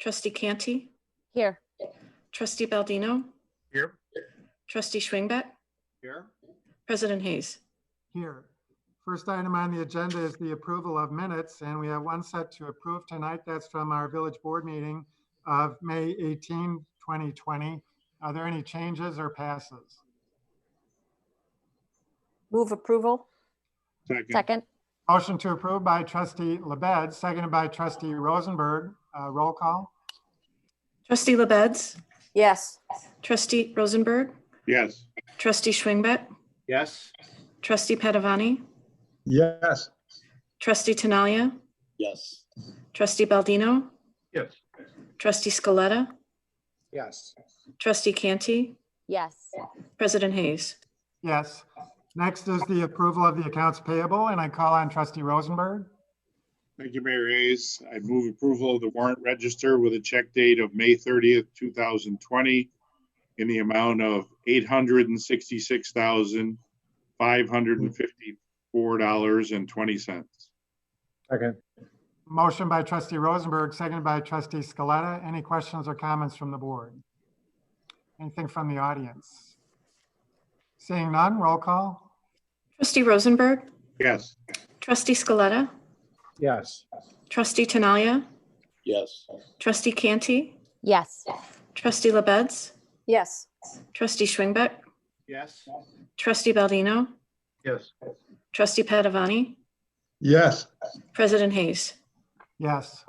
Trustee Canty, Here. Trustee Baldino, Here. Trustee Schwingbeck, Here. President Hayes. Here. First item on the agenda is the approval of minutes, and we have one set to approve tonight. That's from our village board meeting of May 18, 2020. Are there any changes or passes? Move approval. Second. Motion to approve by Trustee LaBedz, seconded by Trustee Rosenberg. Roll call. Trustee LaBedz, Yes. Trustee Rosenberg, Yes. Trustee Schwingbeck, Yes. Trustee Padovani, Yes. Trustee Tinaglia, Yes. Trustee Baldino, Yes. Trustee Scaletta, Yes. Trustee Canty, Yes. President Hayes. Yes. Next is the approval of the accounts payable, and I call on Trustee Rosenberg. Thank you, Mayor Hayes. I move approval of the warrant register with a check date of May 30th, 2020 in the amount of $866,554.20. Second. Motion by Trustee Rosenberg, seconded by Trustee Scaletta. Any questions or comments from the board? Anything from the audience? Seeing none, roll call. Trustee Rosenberg, Yes. Trustee Scaletta, Yes. Trustee Tinaglia, Yes. Trustee Canty, Yes. Trustee LaBedz, Yes. Trustee Schwingbeck, Yes. Trustee Baldino, Yes. Trustee Padovani, Yes. President Hayes. Yes.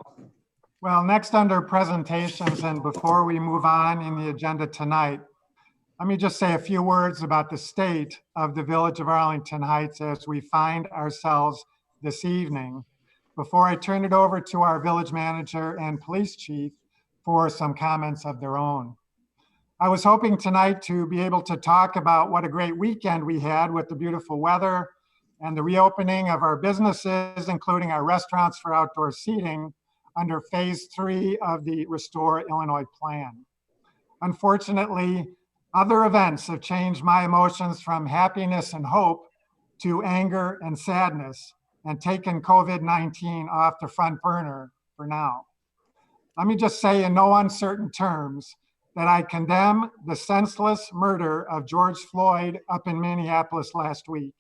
Well, next under presentations, and before we move on in the agenda tonight, let me just say a few words about the state of the village of Arlington Heights as we find ourselves this evening, before I turn it over to our village manager and police chief for some comments of their own. I was hoping tonight to be able to talk about what a great weekend we had with the beautiful weather and the reopening of our businesses, including our restaurants for outdoor seating under phase 3 of the Restore Illinois plan. Unfortunately, other events have changed my emotions from happiness and hope to anger and sadness and taken COVID-19 off the front burner for now. Let me just say in no uncertain terms that I condemn the senseless murder of George Floyd up in Minneapolis last week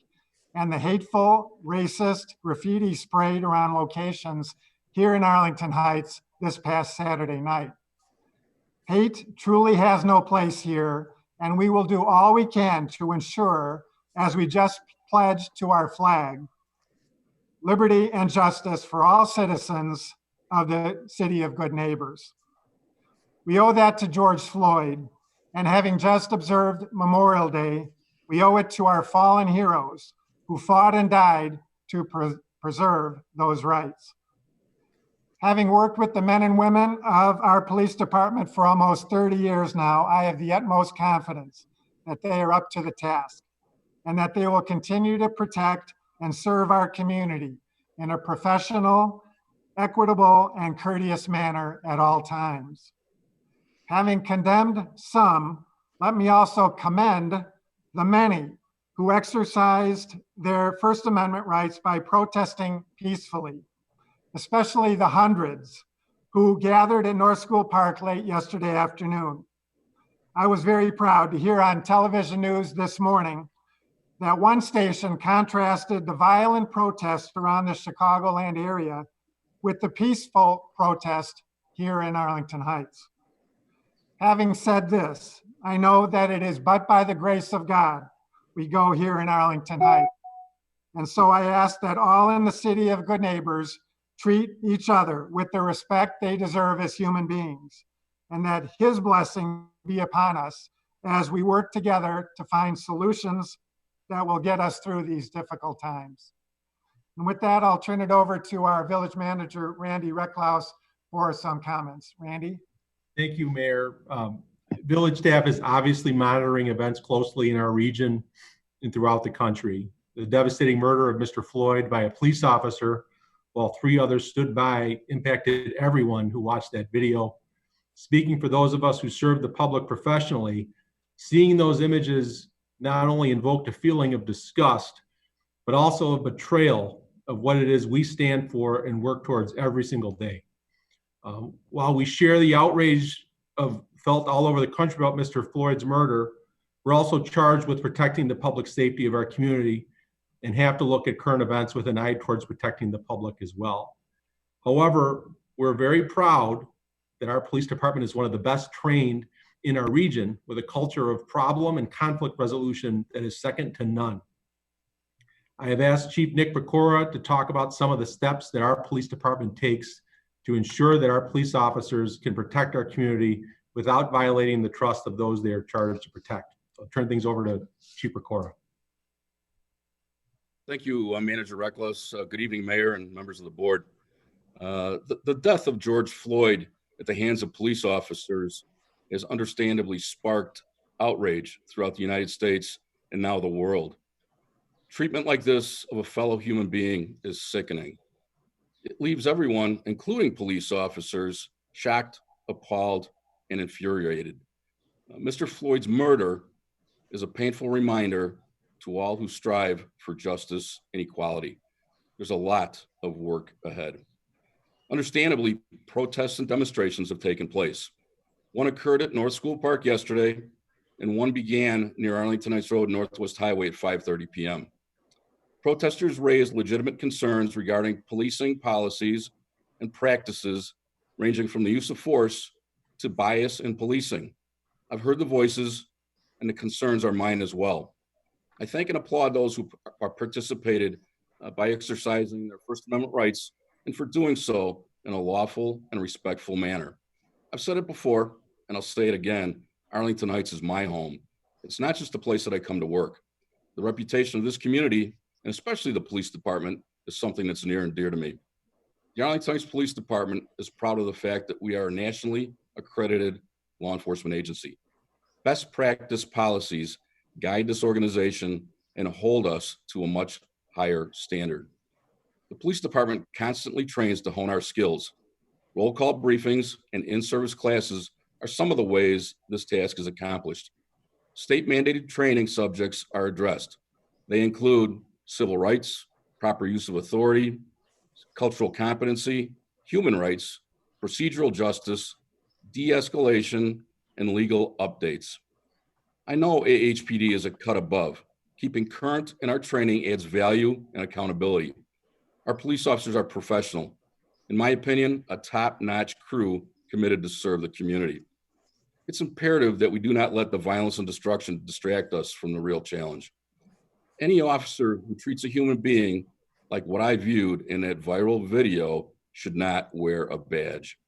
and the hateful, racist graffiti sprayed around locations here in Arlington Heights this past Saturday night. Hate truly has no place here, and we will do all we can to ensure, as we just pledged to our flag, liberty and justice for all citizens of the city of good neighbors. We owe that to George Floyd, and having just observed Memorial Day, we owe it to our fallen heroes who fought and died to preserve those rights. Having worked with the men and women of our police department for almost 30 years now, I have the utmost confidence that they are up to the task and that they will continue to protect and serve our community in a professional, equitable, and courteous manner at all times. Having condemned some, let me also commend the many who exercised their First Amendment rights by protesting peacefully, especially the hundreds who gathered at North School Park late yesterday afternoon. I was very proud to hear on television news this morning that one station contrasted the violent protests around the Chicagoland area with the peaceful protest here in Arlington Heights. Having said this, I know that it is but by the grace of God we go here in Arlington Heights. And so I ask that all in the city of good neighbors treat each other with the respect they deserve as human beings, and that His blessing be upon us as we work together to find solutions that will get us through these difficult times. And with that, I'll turn it over to our village manager, Randy Recklaus, for some comments. Randy? Thank you, Mayor. Village staff is obviously monitoring events closely in our region and throughout the country. The devastating murder of Mr. Floyd by a police officer while 3 others stood by impacted everyone who watched that video. Speaking for those of us who serve the public professionally, seeing those images not only invoked a feeling of disgust, but also a betrayal of what it is we stand for and work towards every single day. While we share the outrage felt all over the country about Mr. Floyd's murder, we're also charged with protecting the public safety of our community and have to look at current events with an eye towards protecting the public as well. However, we're very proud that our police department is one of the best trained in our region with a culture of problem and conflict resolution that is second to none. I have asked Chief Nick Pecora to talk about some of the steps that our police department takes to ensure that our police officers can protect our community without violating the trust of those they are charged to protect. So I'll turn things over to Chief Pecora. Thank you, Manager Reckless. Good evening, Mayor and members of the board. The death of George Floyd at the hands of police officers has understandably sparked outrage throughout the United States and now the world. Treatment like this of a fellow human being is sickening. It leaves everyone, including police officers, shocked, appalled, and infuriated. Mr. Floyd's murder is a painful reminder to all who strive for justice and equality. There's a lot of work ahead. Understandably, protests and demonstrations have taken place. One occurred at North School Park yesterday, and one began near Arlington Heights Road, Northwest Highway at 5:30 p.m. Protesters raised legitimate concerns regarding policing policies and practices ranging from the use of force to bias in policing. I've heard the voices, and the concerns are mine as well. I thank and applaud those who participated by exercising their First Amendment rights and for doing so in a lawful and respectful manner. I've said it before, and I'll say it again, Arlington Heights is my home. It's not just a place that I come to work. The reputation of this community, and especially the police department, is something that's near and dear to me. The Arlington Heights Police Department is proud of the fact that we are a nationally accredited law enforcement agency. Best practice policies guide this organization and hold us to a much higher standard. The police department constantly trains to hone our skills. Roll call briefings and in-service classes are some of the ways this task is accomplished. State mandated training subjects are addressed. They include civil rights, proper use of authority, cultural competency, human rights, procedural justice, de-escalation, and legal updates. I know AHPD is a cut above. Keeping current in our training adds value and accountability. Our police officers are professional. In my opinion, a top-notch crew committed to serve the community. It's imperative that we do not let the violence and destruction distract us from the real challenge. Any officer who treats a human being like what I viewed in that viral video should not wear a badge.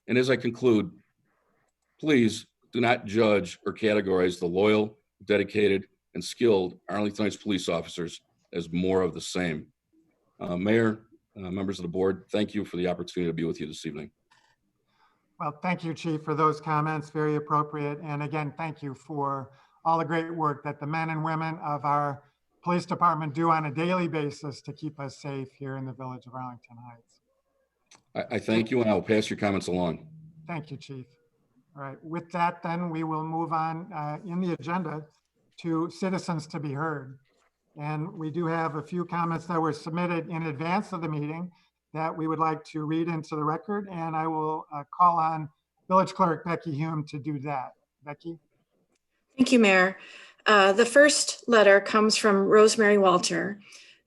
And as I conclude, please do not judge or categorize the loyal, dedicated, and skilled Arlington Heights police officers as more of the same. Mayor, members of the board, thank you for the opportunity to be with you this evening. Well, thank you, Chief, for those comments. Very appropriate. And again, thank you for all the great work that the men and women of our police department do on a daily basis to keep us safe here in the village of Arlington Heights. I thank you, and I'll pass your comments along. Thank you, Chief. All right, with that, then we will move on in the agenda to citizens to be heard. And we do have a few comments that were submitted in advance of the meeting that we would like to read into the record. And I will call on Village Clerk Becky Hume to do that. Becky? Thank you, Mayor. The first letter comes from Rosemary Walter.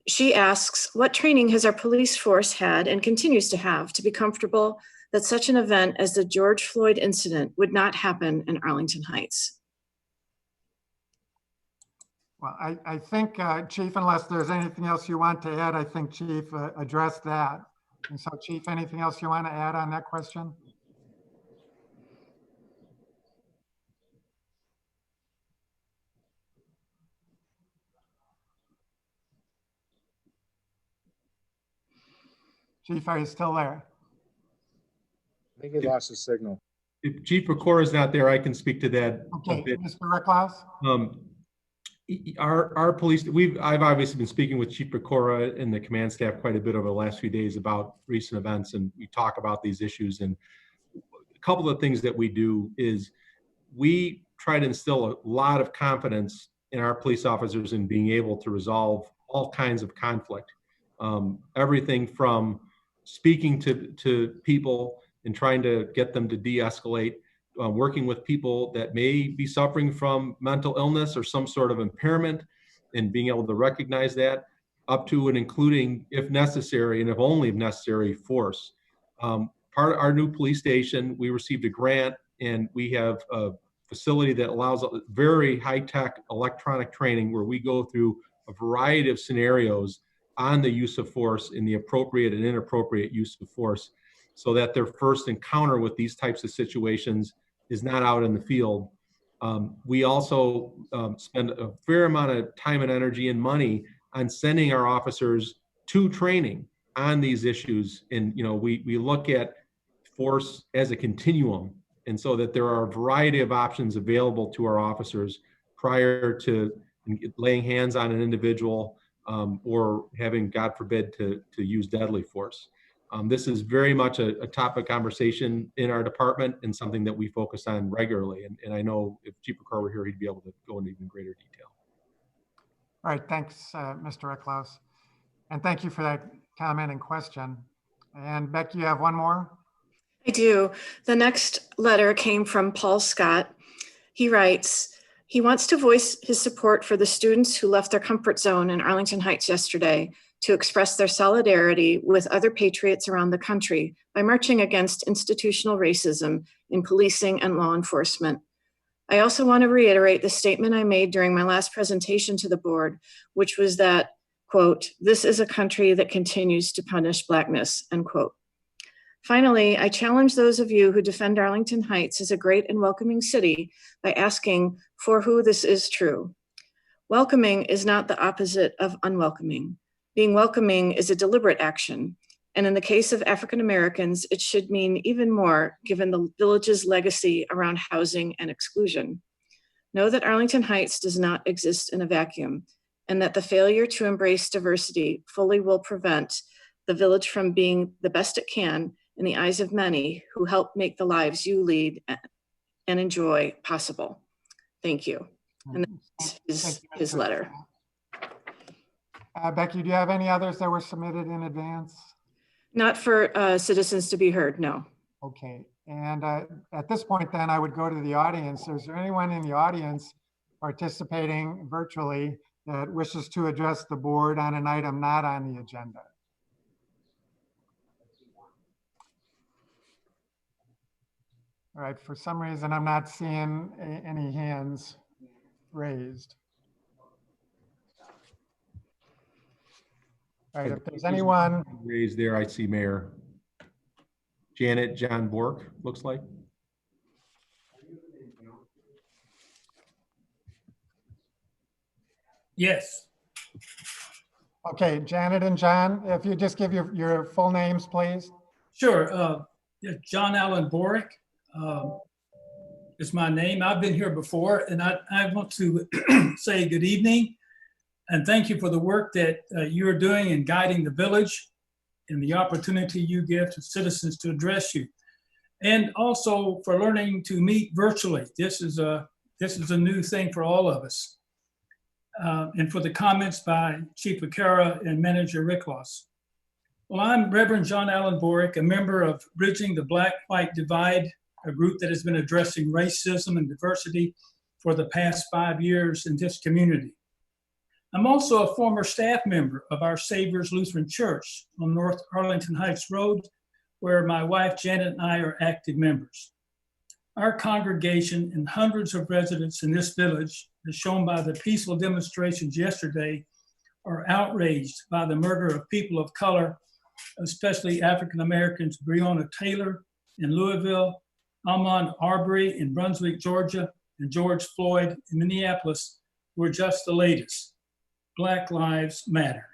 She asks, what training has our police force had and continues to have to be comfortable that such an event as the George Floyd incident would not happen in Arlington Heights? Well, I think, Chief, unless there's anything else you want to add, I think Chief addressed that. And so, Chief, anything else you want to add on that question? Chief, are you still there? I think he lost his signal. If Chief Pecora is not there, I can speak to that. Okay, Mr. Recklaus? Our police, I've obviously been speaking with Chief Pecora and the command staff quite a bit over the last few days about recent events, and we talk about these issues. And a couple of things that we do is we try to instill a lot of confidence in our police officers in being able to resolve all kinds of conflict. Everything from speaking to people and trying to get them to de-escalate, working with people that may be suffering from mental illness or some sort of impairment, and being able to recognize that, up to and including, if necessary, and if only if necessary, force. Part of our new police station, we received a grant, and we have a facility that allows very high-tech electronic training where we go through a variety of scenarios on the use of force and the appropriate and inappropriate use of force, so that their first encounter with these types of situations is not out in the field. We also spend a fair amount of time and energy and money on sending our officers to training on these issues. And, you know, we look at force as a continuum, and so that there are a variety of options available to our officers prior to laying hands on an individual or having, God forbid, to use deadly force. This is very much a topic of conversation in our department and something that we focus on regularly. And I know if Chief McCarr were here, he'd be able to go into even greater detail. All right, thanks, Mr. Ecklos. And thank you for that comment and question. And Beck, you have one more? I do. The next letter came from Paul Scott. He writes, he wants to voice his support for the students who left their comfort zone in Arlington Heights yesterday to express their solidarity with other patriots around the country by marching against institutional racism in policing and law enforcement. I also want to reiterate the statement I made during my last presentation to the board, which was that, quote, "This is a country that continues to punish Blackness," end quote. Finally, I challenge those of you who defend Arlington Heights as a great and welcoming city by asking for who this is true. Welcoming is not the opposite of unwelcoming. Being welcoming is a deliberate action. And in the case of African Americans, it should mean even more given the village's legacy around housing and exclusion. Know that Arlington Heights does not exist in a vacuum, and that the failure to embrace diversity fully will prevent the village from being the best it can in the eyes of many who help make the lives you lead and enjoy possible. Thank you. And that's his letter. Becky, do you have any others that were submitted in advance? Not for citizens to be heard, no. Okay, and at this point then I would go to the audience. Is there anyone in the audience participating virtually that wishes to address the board on an item not on the agenda? All right, for some reason I'm not seeing any hands raised. All right, if there's anyone raised there, I see Mayor Janet John Bork, looks like. Yes. Okay, Janet and John, if you just give your full names, please. Sure. John Allen Borick is my name. I've been here before, and I want to say good evening and thank you for the work that you're doing in guiding the village and the opportunity you give to citizens to address you, and also for learning to meet virtually. This is a new thing for all of us. And for the comments by Chief Vaquera and Manager Rickloss. Well, I'm Reverend John Allen Borick, a member of Bridging the Black-White Divide, a group that has been addressing racism and diversity for the past 5 years in this community. I'm also a former staff member of Our Savior's Lutheran Church on North Arlington Heights Road, where my wife Janet and I are active members. Our congregation and hundreds of residents in this village, as shown by the peaceful demonstrations yesterday, are outraged by the murder of people of color, especially African Americans, Breonna Taylor in Louisville, Ahmaud Arbery in Brunswick, Georgia, and George Floyd in Minneapolis were just the latest. Black Lives Matter.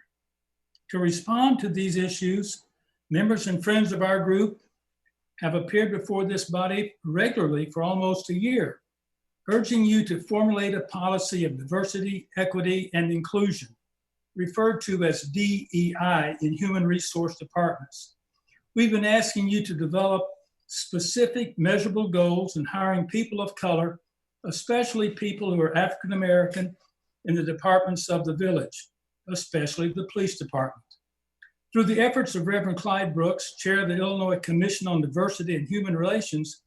To respond to these issues, members and friends of our group have appeared before this body regularly for almost a year, urging you to formulate a policy of diversity, equity, and inclusion, referred to as DEI in human resource departments. We've been asking you to develop specific measurable goals in hiring people of color, especially people who are African American, in the departments of the village, especially the police department. Through the efforts of Reverend Clyde Brooks, chair of the Illinois Commission on Diversity and Human Relations,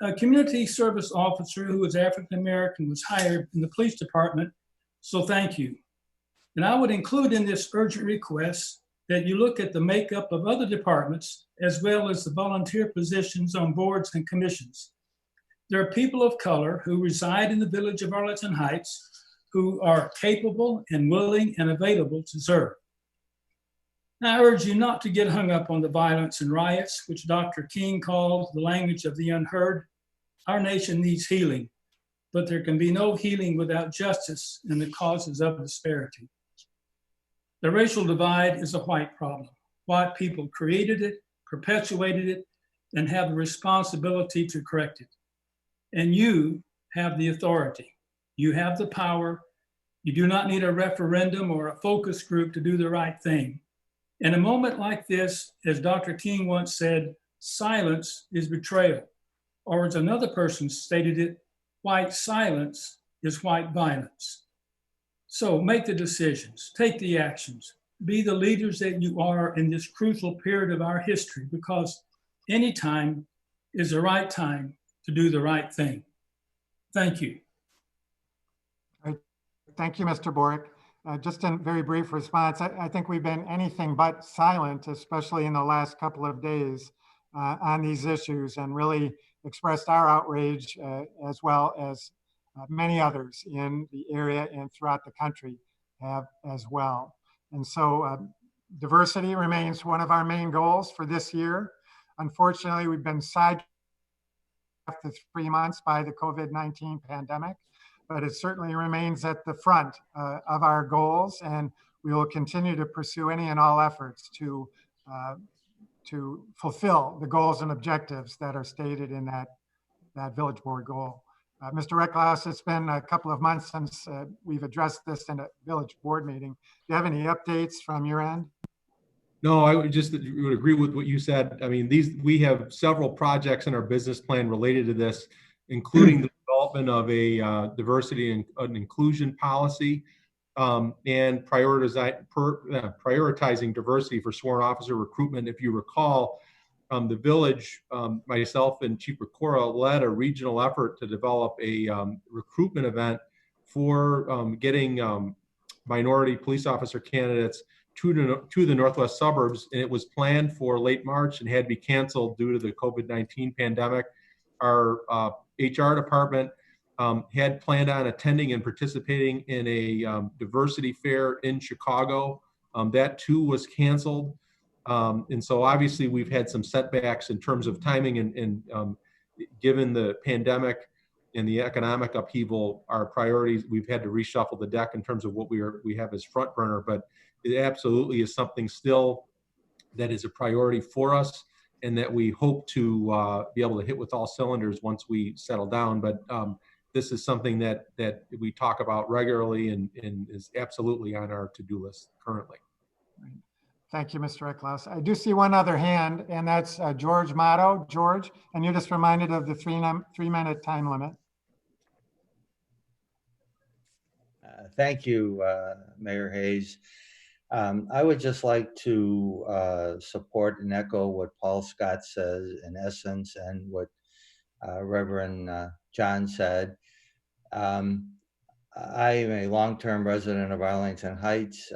a community service officer who is African-American was hired in the police department, so thank you. And I would include in this urgent request that you look at the makeup of other departments as well as the volunteer positions on boards and commissions. There are people of color who reside in the village of Arlington Heights who are capable and willing and available to serve. Now, I urge you not to get hung up on the violence and riots, which Dr. King called the language of the unheard. Our nation needs healing, but there can be no healing without justice and the causes of disparity. The racial divide is a white problem. White people created it, perpetuated it, and have the responsibility to correct it. And you have the authority. You have the power. You do not need a referendum or a focus group to do the right thing. In a moment like this, as Dr. King once said, silence is betrayal. Or as another person stated it, white silence is white violence. So make the decisions, take the actions, be the leaders that you are in this crucial period of our history, because any time is the right time to do the right thing. Thank you. Thank you, Mr. Borick. Just a very brief response. I think we've been anything but silent, especially in the last couple of days on these issues, and really expressed our outrage as well as many others in the area and throughout the country have as well. And so diversity remains one of our main goals for this year. Unfortunately, we've been sidetracked after 3 months by the COVID-19 pandemic, but it certainly remains at the front of our goals, and we will continue to pursue any and all efforts to fulfill the goals and objectives that are stated in that village board goal. Mr. Recklouse, it's been a couple of months since we've addressed this in a village board meeting. Do you have any updates from your end? No, I would agree with what you said. I mean, we have several projects in our business plan related to this, including the development of a diversity and inclusion policy and prioritizing diversity for sworn officer recruitment. If you recall, the village, myself and Chief Ricora led a regional effort to develop a recruitment event for getting minority police officer candidates to the northwest suburbs, and it was planned for late March and had to be canceled due to the COVID-19 pandemic. Our HR department had planned on attending and participating in a diversity fair in Chicago. That too was canceled. And so obviously we've had some setbacks in terms of timing, and given the pandemic and the economic upheaval, our priorities, we've had to reshuffle the deck in terms of what we have as front burner, but it absolutely is something still that is a priority for us, and that we hope to be able to hit with all cylinders once we settle down. But this is something that we talk about regularly and is absolutely on our to-do list currently. Thank you, Mr. Recklouse. I do see one other hand, and that's George Motto. George, and you're just reminded of the three-minute time limit. Thank you, Mayor Hayes. I would just like to support and echo what Paul Scott says in essence, and what Reverend John said. I am a long-term resident of Arlington Heights.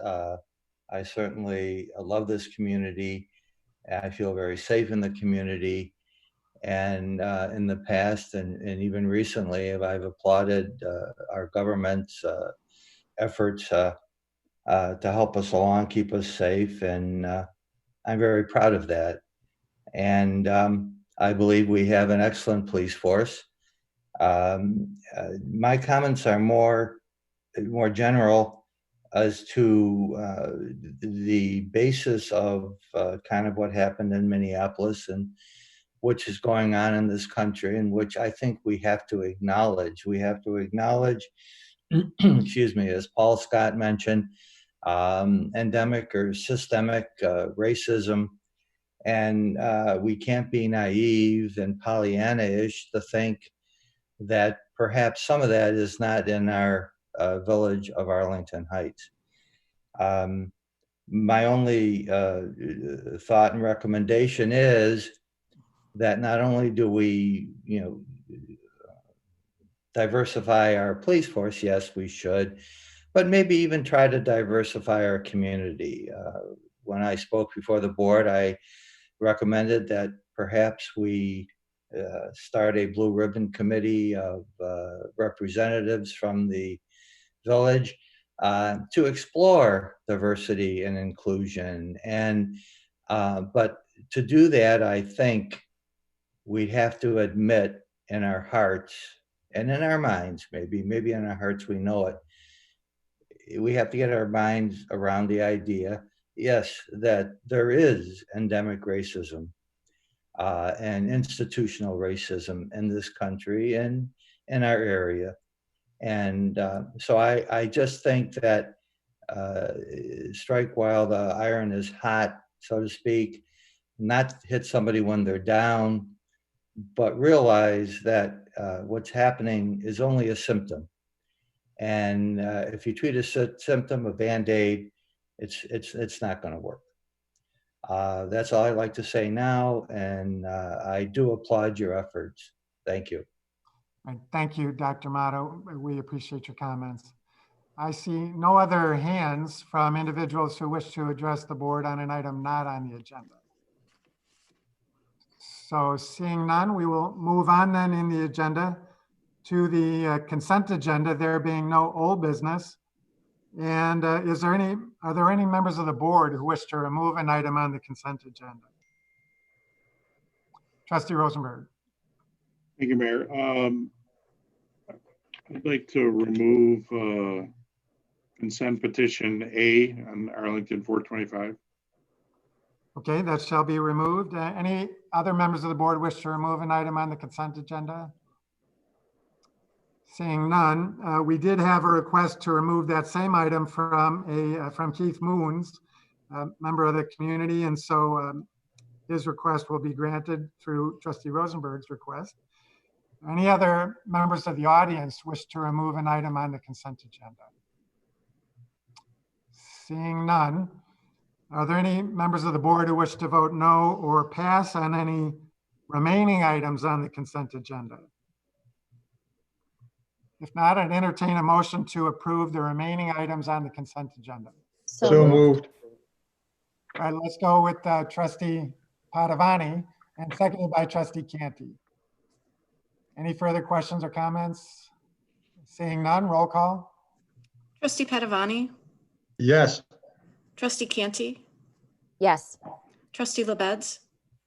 I certainly love this community. I feel very safe in the community. And in the past and even recently, I've applauded our government's efforts to help us along, keep us safe. And I'm very proud of that. And I believe we have an excellent police force. My comments are more general as to the basis of kind of what happened in Minneapolis and which is going on in this country, and which I think we have to acknowledge. We have to acknowledge, excuse me, as Paul Scott mentioned, endemic or systemic racism. And we can't be naive and Pollyanna-ish to think that perhaps some of that is not in our village of Arlington Heights. My only thought and recommendation is that not only do we, diversify our police force, yes, we should, but maybe even try to diversify our community. When I spoke before the board, I recommended that perhaps we start a blue ribbon committee of representatives from the village to explore diversity and inclusion. And but to do that, I think we'd have to admit in our hearts and in our minds, maybe in our hearts we know it, we have to get our minds around the idea, yes, that there is endemic racism and institutional racism in this country and in our area. And so I just think that strike while the iron is hot, so to speak, not hit somebody when they're down, but realize that what's happening is only a symptom. And if you treat a symptom, a Band-Aid, it's not going to work. That's all I'd like to say now, and I do applaud your efforts. Thank you. Right. Thank you, Dr. Motto. We appreciate your comments. I see no other hands from individuals who wish to address the board on an item not on the agenda. So seeing none, we will move on then in the agenda to the consent agenda, there being no old business. And are there any members of the board who wish to remove an item on the consent agenda? Trustee Rosenberg. Thank you, Mayor. I'd like to remove consent petition A on Arlington 425. Okay, that shall be removed. Any other members of the board wish to remove an item on the consent agenda? Seeing none, we did have a request to remove that same item from Keith Moons, a member of the community, and so his request will be granted through Trustee Rosenberg's request. Any other members of the audience wish to remove an item on the consent agenda? Seeing none, are there any members of the board who wish to vote no or pass on any remaining items on the consent agenda? If not, I'd entertain a motion to approve the remaining items on the consent agenda. So moved. All right, let's go with Trustee Padovani and seconded by Trustee Canty. Any further questions or comments? Seeing none, roll call. Trustee Padovani, Yes. Trustee Canty, Yes. Trustee LaBedz,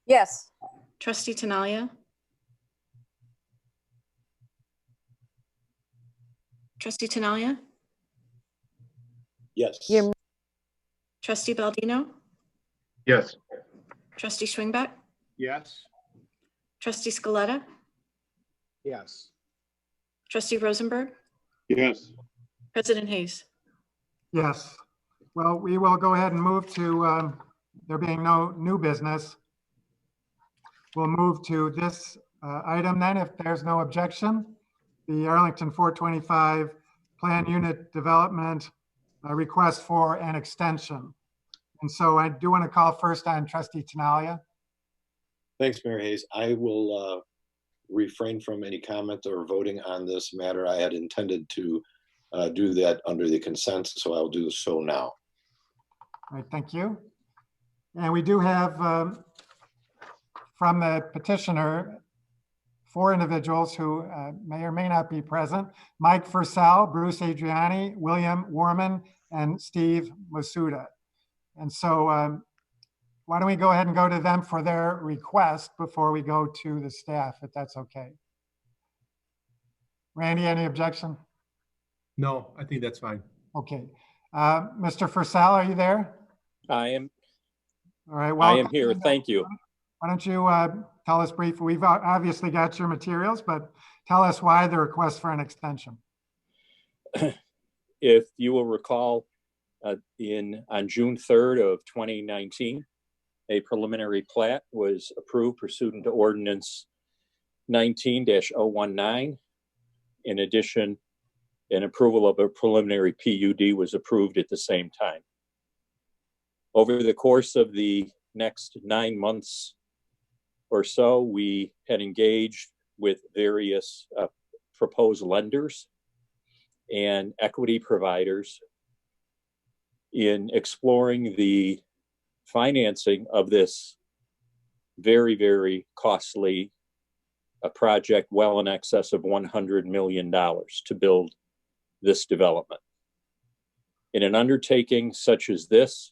Yes. Trustee Tinaglia, Trustee Tinaglia, Yes. You're Trustee Baldino, Yes. Trustee Schwingbeck, Yes. Trustee Scaletta, Yes. Trustee Rosenberg, Yes. President Hayes. Yes. Well, we will go ahead and move to, there being no new business. We'll move to this item then, if there's no objection. The Arlington 425 Plan Unit Development request for an extension. And so I do want to call first on Trustee Tinaglia. Thanks, Mayor Hayes. I will refrain from any comment or voting on this matter. I had intended to do that under the consent, so I'll do so now. All right, thank you. And we do have from the petitioner 4 individuals who may or may not be present: Mike Fursell, Bruce Adriani, William Warman, and Steve Masuda. And so why don't we go ahead and go to them for their request before we go to the staff, if that's okay. Randy, any objection? No, I think that's fine. Okay. Mr. Fursell, are you there? I am. All right. Well, I am here. Thank you. Why don't you tell us briefly? We've obviously got your materials, but tell us why the request for an extension. If you will recall, on June 3rd of 2019, a preliminary plat was approved pursuant to Ordinance 19-019. In addition, an approval of a preliminary PUD was approved at the same time. Over the course of the next 9 months or so, we had engaged with various proposed lenders and equity providers in exploring the financing of this very, very costly project, well in excess of $100 million to build this development. In an undertaking such as this,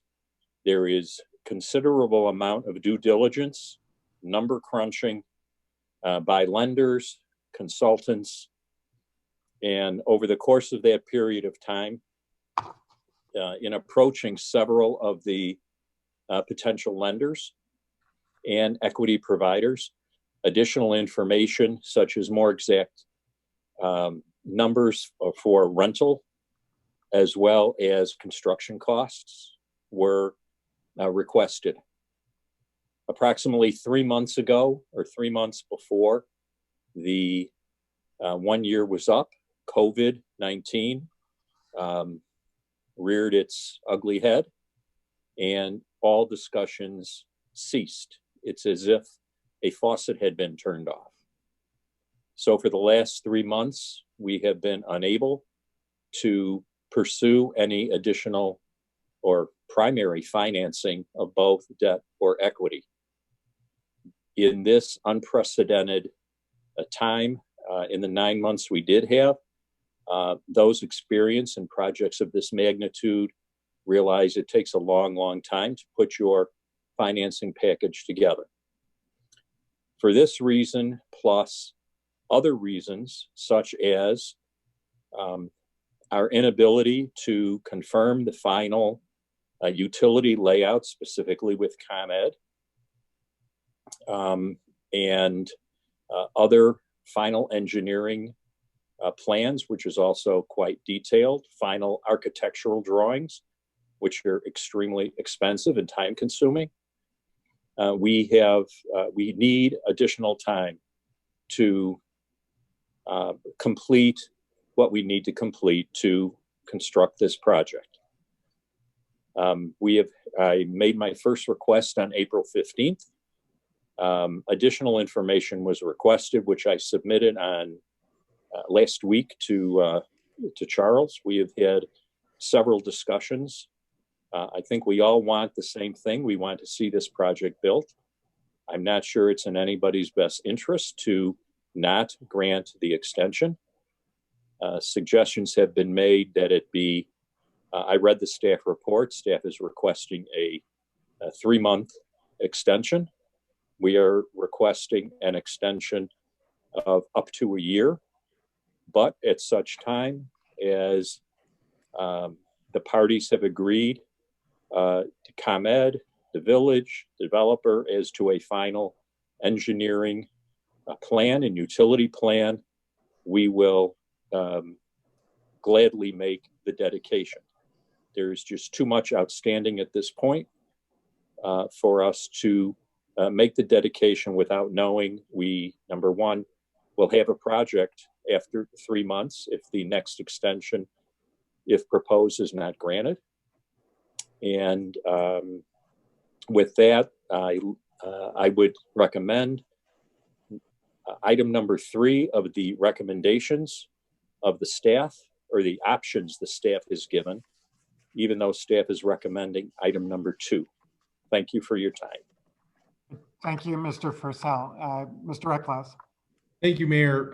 there is considerable amount of due diligence, number crunching by lenders, consultants, and over the course of that period of time, in approaching several of the potential lenders and equity providers, additional information such as more exact numbers for rental as well as construction costs were requested. Approximately 3 months ago, or 3 months before the 1 year was up, COVID-19 reared its ugly head and all discussions ceased. It's as if a faucet had been turned off. So for the last 3 months, we have been unable to pursue any additional or primary financing of both debt or equity. In this unprecedented time, in the 9 months we did have, those experienced in projects of this magnitude realize it takes a long, long time to put your financing package together. For this reason, plus other reasons, such as our inability to confirm the final utility layout, specifically with ComEd, and other final engineering plans, which is also quite detailed, final architectural drawings, which are extremely expensive and time consuming. We need additional time to complete what we need to complete to construct this project. I made my first request on April 15th. Additional information was requested, which I submitted on last week to Charles. We have had several discussions. I think we all want the same thing. We want to see this project built. I'm not sure it's in anybody's best interest to not grant the extension. Suggestions have been made that it be, I read the staff report. Staff is requesting a 3-month extension. We are requesting an extension of up to a year, but at such time as the parties have agreed to ComEd, the village, developer, as to a final engineering plan and utility plan, we will gladly make the dedication. There's just too much outstanding at this point for us to make the dedication without knowing we, number one, will have a project after 3 months if the next extension, if proposed, is not granted. And with that, I would recommend item number 3 of the recommendations of the staff, or the options the staff has given, even though staff is recommending item number 2. Thank you for your time. Thank you, Mr. Fursell. Mr. Eckles. Thank you, Mayor.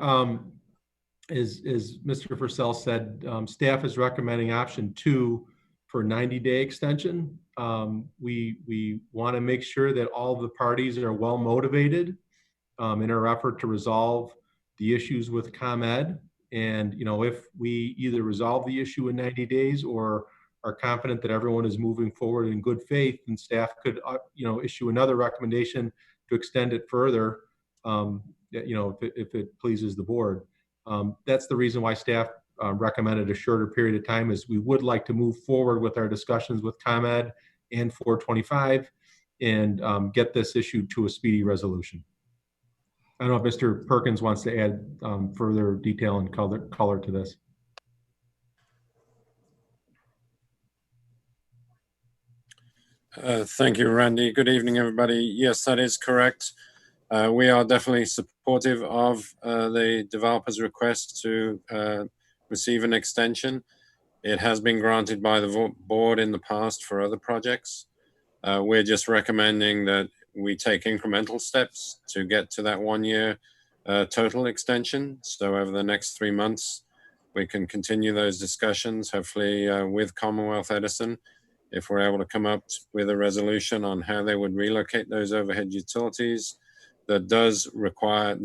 As Mr. Fursell said, staff is recommending option 2 for 90-day extension. We want to make sure that all the parties are well motivated in our effort to resolve the issues with ComEd. And, you know, if we either resolve the issue in 90 days or are confident that everyone is moving forward in good faith, and staff could, issue another recommendation to extend it further, if it pleases the board. That's the reason why staff recommended a shorter period of time, is we would like to move forward with our discussions with ComEd and 425 and get this issue to a speedy resolution. I don't know if Mr. Perkins wants to add further detail and color to this. Thank you, Randy. Good evening, everybody. Yes, that is correct. We are definitely supportive of the developer's request to receive an extension. It has been granted by the board in the past for other projects. We're just recommending that we take incremental steps to get to that 1 year total extension. So over the next 3 months, we can continue those discussions, hopefully with Commonwealth Edison, if we're able to come up with a resolution on how they would relocate those overhead utilities. That does require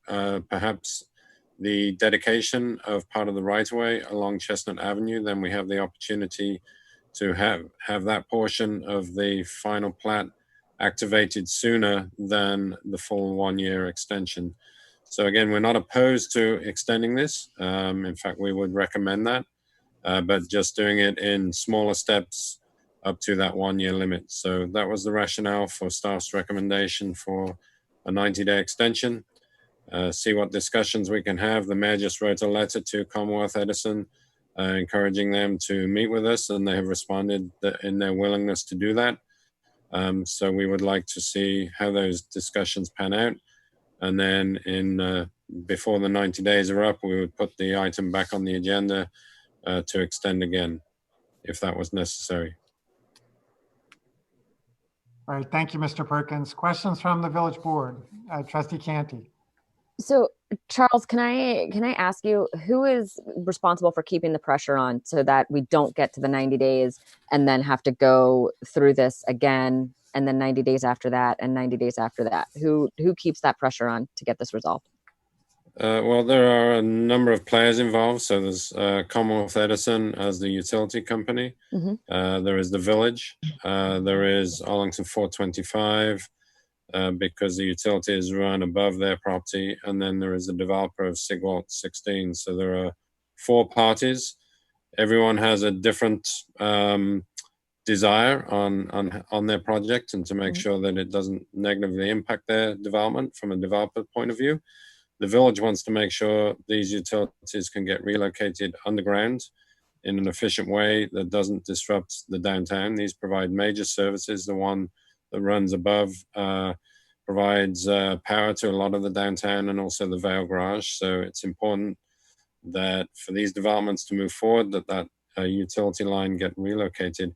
perhaps the dedication of part of the right-of-way along Chestnut Avenue. Then we have the opportunity to have that portion of the final plat activated sooner than the full 1 year extension. So again, we're not opposed to extending this. In fact, we would recommend that, but just doing it in smaller steps up to that 1 year limit. So that was the rationale for staff's recommendation for a 90-day extension. See what discussions we can have. The mayor just wrote a letter to Commonwealth Edison encouraging them to meet with us, and they have responded in their willingness to do that. So we would like to see how those discussions pan out. And then before the 90 days are up, we would put the item back on the agenda to extend again, if that was necessary. All right, thank you, Mr. Perkins. Questions from the village board? Trustee Canty. So Charles, can I ask you, who is responsible for keeping the pressure on so that we don't get to the 90 days and then have to go through this again, and then 90 days after that and 90 days after that? Who keeps that pressure on to get this resolved? Well, there are a number of players involved. So there's Commonwealth Edison as the utility company. Mm-hmm. There is the village. There is Arlington 425 because the utility is run above their property. And then there is the developer of Sigwalt 16. So there are 4 parties. Everyone has a different desire on their project and to make mm-hmm. sure that it doesn't negatively impact their development from a developer point of view. The village wants to make sure these utilities can get relocated underground in an efficient way that doesn't disrupt the downtown. These provide major services. The one that runs above provides power to a lot of the downtown and also the Vale Garage. So it's important that for these developments to move forward, that utility line get relocated.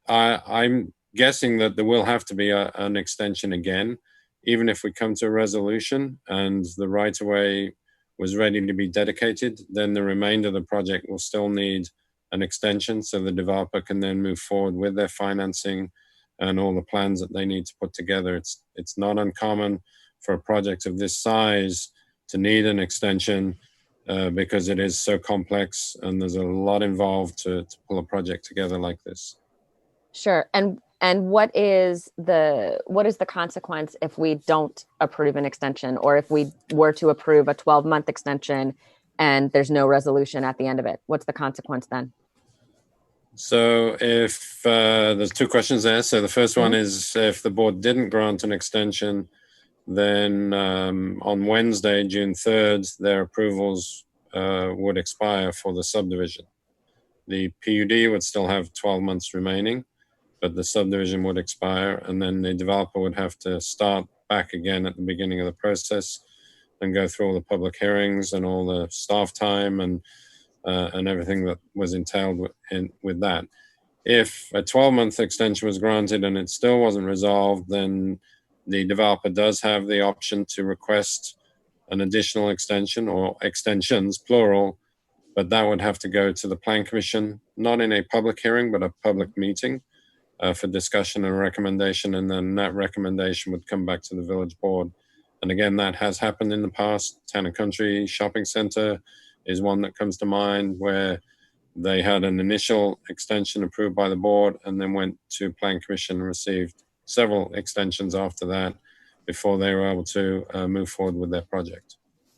I'm guessing that there will have to be an extension again. Even if we come to a resolution and the right-of-way was ready to be dedicated, then the remainder of the project will still need an extension so the developer can then move forward with their financing and all the plans that they need to put together. It's not uncommon for a project of this size to need an extension because it is so complex and there's a lot involved to pull a project together like this. Sure. And what is the consequence if we don't approve an extension, or if we were to approve a 12-month extension and there's no resolution at the end of it? What's the consequence then? So if there's 2 questions there. So the first one is if the board didn't grant an extension, then on Wednesday, June 3rd, their approvals would expire for the subdivision. The PUD would still have 12 months remaining, but the subdivision would expire, and then the developer would have to start back again at the beginning of the process and go through all the public hearings and all the staff time and everything that was entailed with that. If a 12-month extension was granted and it still wasn't resolved, then the developer does have the option to request an additional extension or extensions, plural, but that would have to go to the Plan Commission, not in a public hearing, but a public meeting. For discussion and recommendation, and then that recommendation would come back to the village board. And again, that has happened in the past. Town and Country Shopping Center is one that comes to mind, where they had an initial extension approved by the board and then went to Plan Commission and received several extensions after that before they were able to move forward with their project.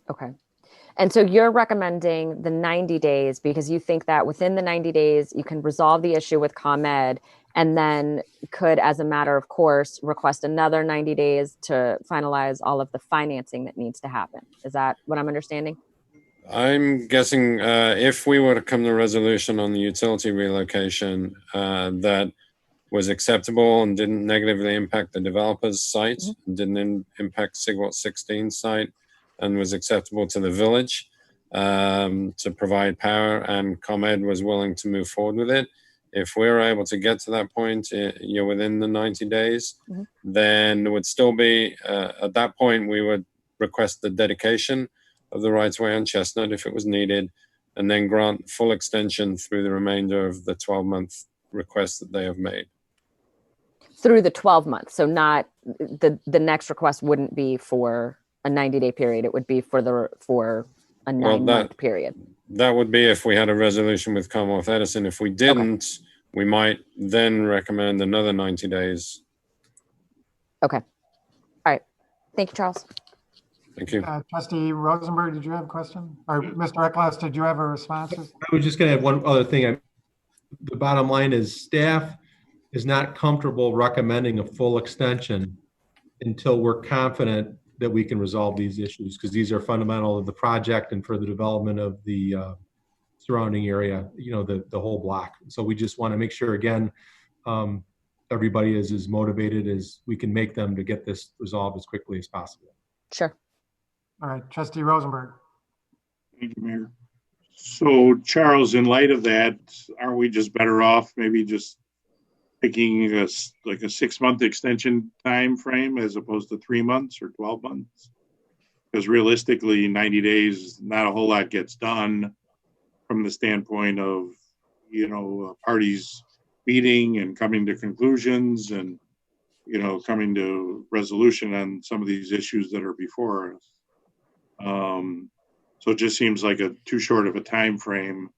Okay. And so you're recommending the 90 days because you think that within the 90 days, you can resolve the issue with ComEd and then could, as a matter of course, request another 90 days to finalize all of the financing that needs to happen. Is that what I'm understanding? I'm guessing if we were to come to a resolution on the utility relocation, that was acceptable and didn't negatively impact the developer's site, and didn't impact Sigwalt 16 site, and was acceptable to the village to provide power, and ComEd was willing to move forward with it. If we're able to get to that point, within the 90 days, then there would still be, at that point, we would request the dedication of the right-of-way on Chestnut if it was needed, and then grant full extension through the remainder of the 12-month request that they have made. Through the 12 months. So not the next request wouldn't be for a 90-day period. It would be for a 9-month period. That would be if we had a resolution with Commonwealth Edison. If we didn't, we might then recommend another 90 days. Okay. All right. Thank you, Charles. Thank you. Trustee Rosenberg, did you have a question? Or Mr. Eckles, did you have a response? I was just going to add one other thing. The bottom line is staff is not comfortable recommending a full extension until we're confident that we can resolve these issues, because these are fundamental of the project and for the development of the surrounding area, the whole block. So we just want to make sure, again, everybody is as motivated as we can make them to get this resolved as quickly as possible. Sure. All right, Trustee Rosenberg. Thank you, Mayor. So Charles, in light of that, aren't we just better off maybe just picking a 6-month extension time frame as opposed to 3 months or 12 months? Because realistically, 90 days, not a whole lot gets done from the standpoint of, parties meeting and coming to conclusions and, coming to resolution on some of these issues that are before us. So it just seems like too short of a time frame,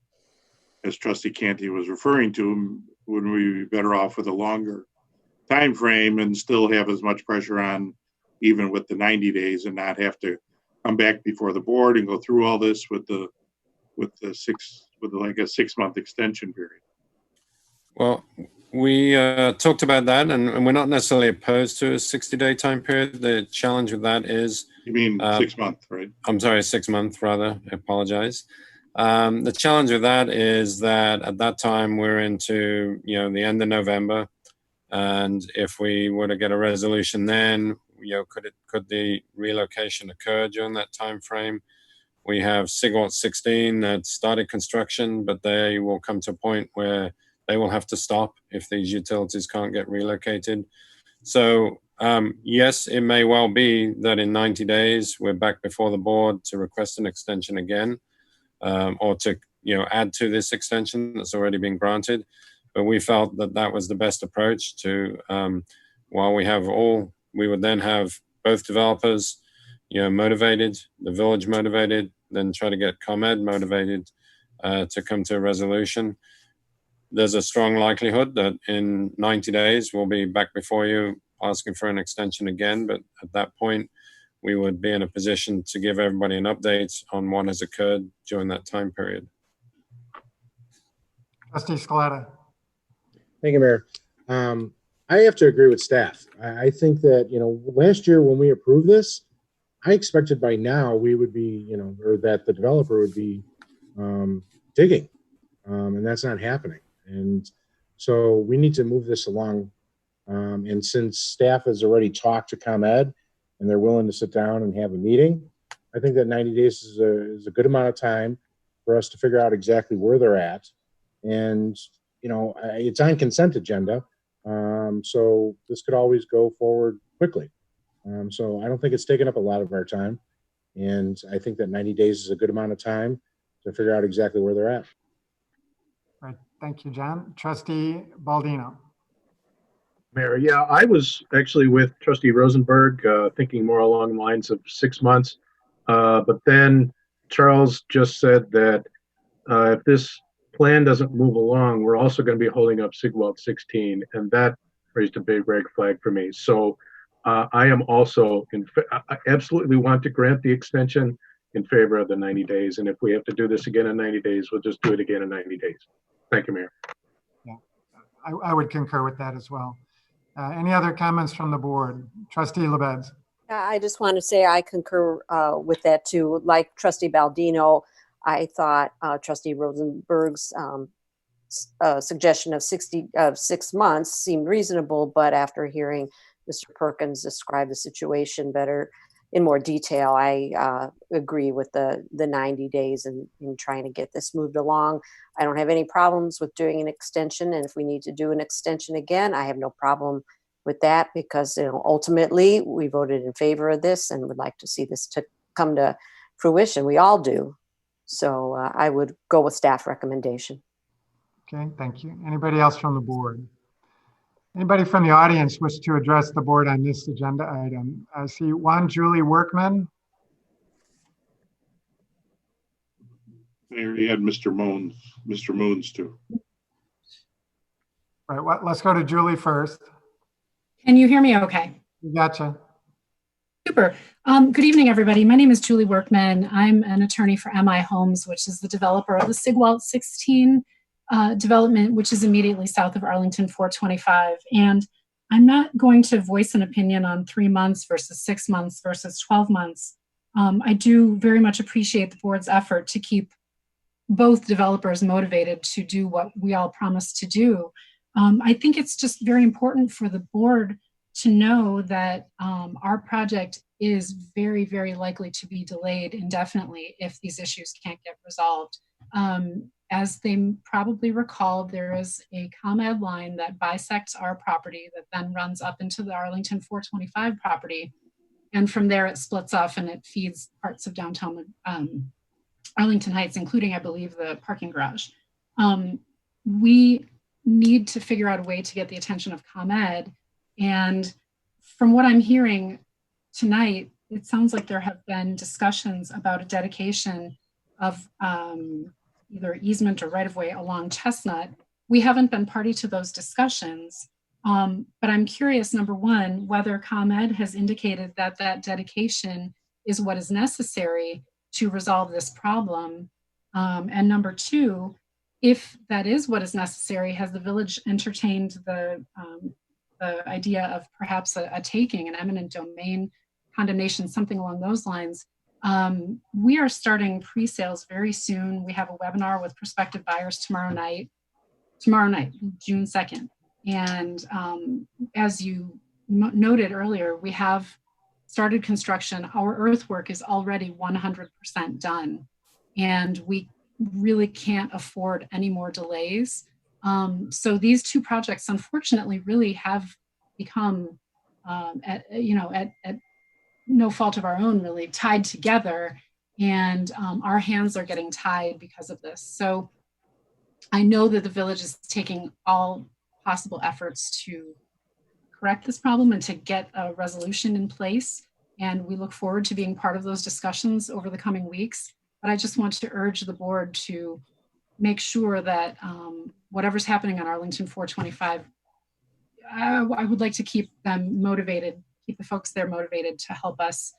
as Trustee Canty was referring to. Wouldn't we be better off with a longer time frame and still have as much pressure on, even with the 90 days, and not have to come back before the board and go through all this with a 6-month extension period? Well, we talked about that, and we're not necessarily opposed to a 60-day time period. The challenge with that is... You mean 6 months, right? I'm sorry, 6 months rather. I apologize. The challenge with that is that at that time we're into, the end of November, and if we were to get a resolution then, could the relocation occur during that time frame? We have Sigwalt 16 that started construction, but they will come to a point where they will have to stop if these utilities can't get relocated. So yes, it may well be that in 90 days we're back before the board to request an extension again, or to add to this extension that's already been granted. But we felt that that was the best approach to, while we would then have both developers motivated, the village motivated, then try to get ComEd motivated to come to a resolution. There's a strong likelihood that in 90 days we'll be back before you asking for an extension again, but at that point we would be in a position to give everybody an update on what has occurred during that time period. Trustee Scaletta. Thank you, Mayor. I have to agree with staff. I think that, last year when we approved this, I expected by now we would be, or that the developer would be digging, and that's not happening. And so we need to move this along. And since staff has already talked to ComEd and they're willing to sit down and have a meeting, I think that 90 days is a good amount of time for us to figure out exactly where they're at. And, it's on consent agenda. So this could always go forward quickly. So I don't think it's taken up a lot of our time. And I think that 90 days is a good amount of time to figure out exactly where they're at. Right. Thank you, John. Trustee Baldino. Mayor, yeah, I was actually with Trustee Rosenberg, thinking more along the lines of 6 months. But then Charles just said that if this plan doesn't move along, we're also going to be holding up Sigwalt 16, and that raised a big red flag for me. So I am also, I absolutely want to grant the extension in favor of the 90 days. And if we have to do this again in 90 days, we'll just do it again in 90 days. Thank you, Mayor. Yeah, I would concur with that as well. Any other comments from the board? Trustee LaBedz. I just want to say I concur with that too. Like Trustee Baldino, I thought Trustee Rosenberg's suggestion of 6 months seemed reasonable, but after hearing Mr. Perkins describe the situation better in more detail, I agree with the 90 days and in trying to get this moved along. I don't have any problems with doing an extension, and if we need to do an extension again, I have no problem with that, because ultimately we voted in favor of this and would like to see this to come to fruition. We all do. So I would go with staff recommendation. Okay, thank you. Anybody else from the board? Anybody from the audience wish to address the board on this agenda item? I see one, Julie Workman. Mayor, you had Mr. Moons too. All right, let's go to Julie first. Can you hear me okay? Gotcha. Super. Good evening, everybody. My name is Julie Workman. I'm an attorney for MI Homes, which is the developer of the Sigwalt 16 development, which is immediately south of Arlington 425. And I'm not going to voice an opinion on 3 months versus 6 months versus 12 months. I do very much appreciate the board's effort to keep both developers motivated to do what we all promised to do. I think it's just very important for the board to know that our project is very, very likely to be delayed indefinitely if these issues can't get resolved. As they probably recall, there is a ComEd line that bisects our property that then runs up into the Arlington 425 property. And from there it splits off and it feeds parts of downtown Arlington Heights, including, I believe, the parking garage. We need to figure out a way to get the attention of ComEd. And from what I'm hearing tonight, it sounds like there have been discussions about a dedication of either easement or right-of-way along Chestnut. We haven't been party to those discussions, but I'm curious, number one, whether ComEd has indicated that that dedication is what is necessary to resolve this problem. And number two, if that is what is necessary, has the village entertained the idea of perhaps a taking, an eminent domain condemnation, something along those lines? We are starting pre-sales very soon. We have a webinar with prospective buyers tomorrow night, June 2nd. And as you noted earlier, we have started construction. Our earthwork is already 100% done, and we really can't afford any more delays. So these two projects, unfortunately, really have become, at no fault of our own, really tied together, and our hands are getting tied because of this. So I know that the village is taking all possible efforts to correct this problem and to get a resolution in place. And we look forward to being part of those discussions over the coming weeks. But I just want to urge the board to make sure that whatever's happening on Arlington 425, I would like to keep them motivated, keep the folks there motivated to help us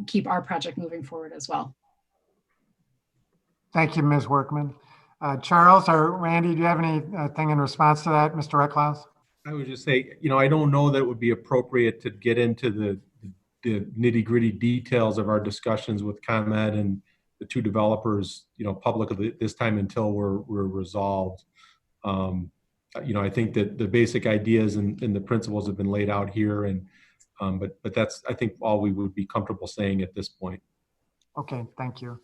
keep our project moving forward as well. Thank you, Ms. Workman. Charles or Randy, do you have anything in response to that, Mr. Ecklaus? I would just say, I don't know that it would be appropriate to get into the nitty-gritty details of our discussions with ComEd and the two developers, publicly this time until we're resolved. I think that the basic ideas and the principles have been laid out here, and but that's, I think, all we would be comfortable saying at this point. Okay, thank you.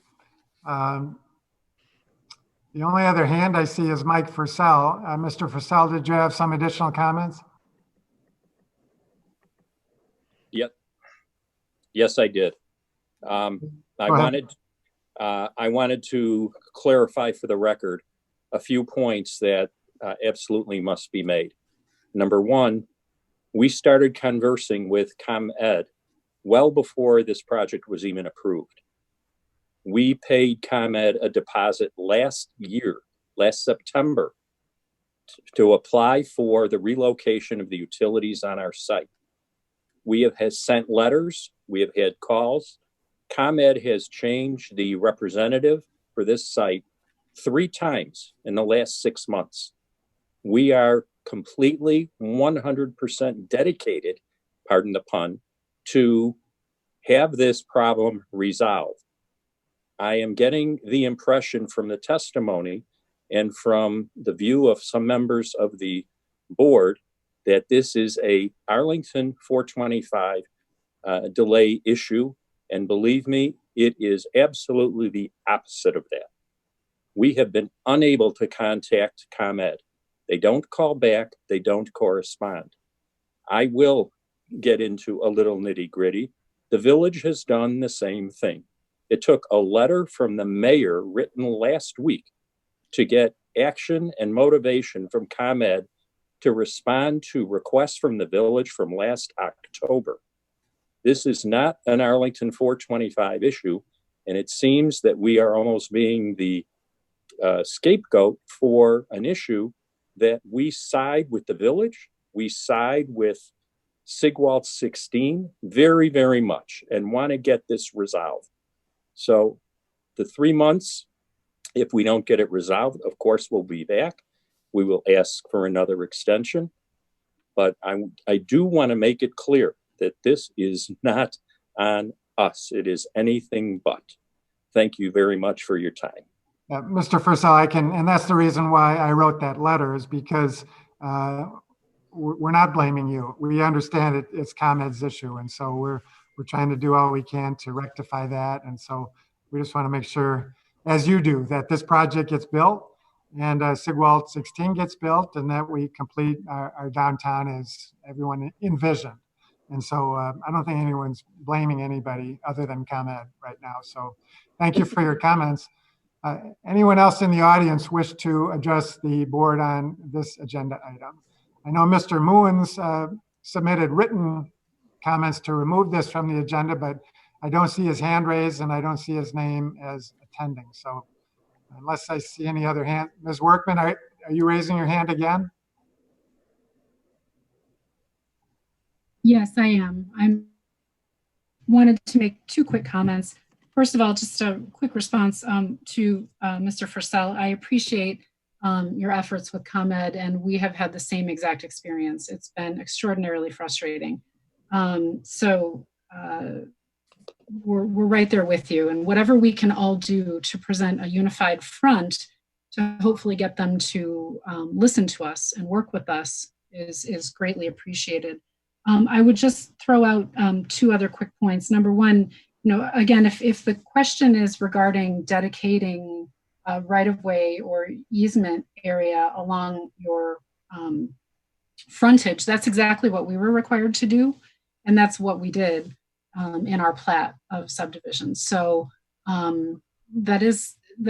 The only other hand I see is Mike Fursell. Mr. Fursell, did you have some additional comments? Yep. Yes, I did. I wanted to clarify for the record a few points that absolutely must be made. Number one, we started conversing with ComEd well before this project was even approved. We paid ComEd a deposit last September, to apply for the relocation of the utilities on our site. We have sent letters, we have had calls. ComEd has changed the representative for this site 3 times in the last 6 months. We are completely 100% dedicated, pardon the pun, to have this problem resolved. I am getting the impression from the testimony and from the view of some members of the board that this is a Arlington 425 delay issue. And believe me, it is absolutely the opposite of that. We have been unable to contact ComEd. They don't call back, they don't correspond. I will get into a little nitty gritty. The village has done the same thing. It took a letter from the mayor written last week to get action and motivation from ComEd to respond to requests from the village from last October. This is not an Arlington 425 issue, and it seems that we are almost being the scapegoat for an issue that we side with the village, we side with Sigwalt 16 very, very much, and want to get this resolved. So the 3 months, if we don't get it resolved, of course, we'll be back. We will ask for another extension. But I do want to make it clear that this is not on us. It is anything but. Thank you very much for your time. Mr. Fursell, and that's the reason why I wrote that letter, is because we're not blaming you. We understand it's ComEd's issue, and so we're trying to do all we can to rectify that. And so we just want to make sure, as you do, that this project gets built and Sigwalt 16 gets built, and that we complete our downtown as everyone envisioned. And so I don't think anyone's blaming anybody other than ComEd right now. So thank you for your comments. Anyone else in the audience wish to address the board on this agenda item? I know Mr. Moons submitted written comments to remove this from the agenda, but I don't see his hand raised and I don't see his name as attending. So unless I see any other hand, Ms. Workman, are you raising your hand again? Yes, I am. I wanted to make two quick comments. First of all, just a quick response to Mr. Fursell. I appreciate your efforts with ComEd, and we have had the same exact experience. It's been extraordinarily frustrating. We're right there with you, and whatever we can all do to present a unified front to hopefully get them to listen to us and work with us is greatly appreciated. I would just throw out two other quick points. Number one, again, if the question is regarding dedicating a right-of-way or easement area along your frontage, that's exactly what we were required to do, and that's what we did in our plat of subdivisions. So that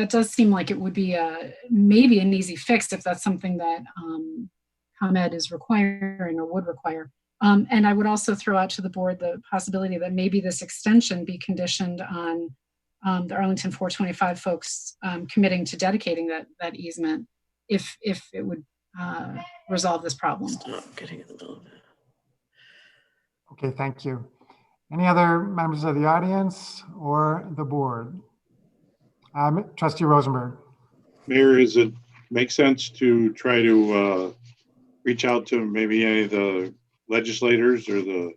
does seem like it would be maybe an easy fix if that's something that ComEd is requiring or would require. And I would also throw out to the board the possibility that maybe this extension be conditioned on the Arlington 425 folks committing to dedicating that easement if it would resolve this problem. Stop getting in the middle of it. Okay, thank you. Any other members of the audience or the board? Trustee Rosenberg. Mayor, does it make sense to try to reach out to maybe any of the legislators or the